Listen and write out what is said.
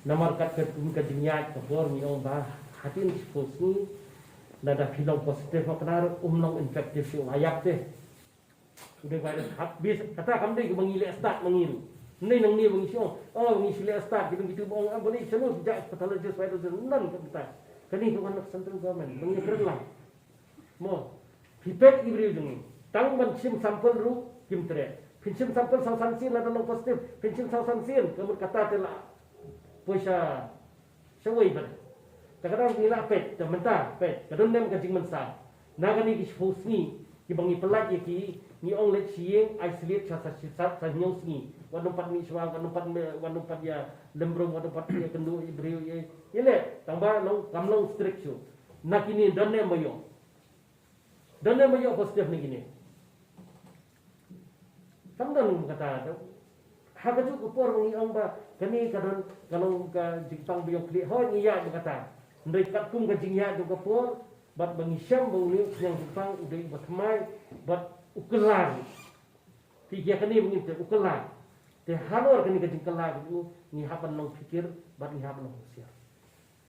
namarkat ketum kejingyat kapor ni ong bah hatin disposni nada film positif kenar umnong infektif si ayap teh sudah virus habis kata kamdai ke mengilek start mengilu ni nang ni bang siong ngi sile start gitu bang abani selu sejak pathologist virus nan kita kani ke anak central government mengi kerlah mo pipet ibri dung tang ban sim sampel ru kim tre pinsim sampel sausansin ada long positif pinsim sausansin kamu kata telah puasa sewai ber kadang bila pet mentah pet kadang nem kajing mensa nagani ki husni ki bangi pelat ki ni ong let sieng isolate sa sat sa nyosni wanu pat mi swang wanu pat ya lembrong wanu pat ya kendu ibriu ye ile tambah long kamlong strict su nakini donne mayo positif ni gini samdang kata habaju kupor ngi ong ba kani kadon kalau ka jingpang biyo kli ho ni ya kata ndai kum ka jingya do kupor bat bangisyam bangli yang jingpang udai batmai bat ukelar tiga kani mengit ukelar te halor kani ka jingkelar ni hapan nong fikir bat ni hapan nong usia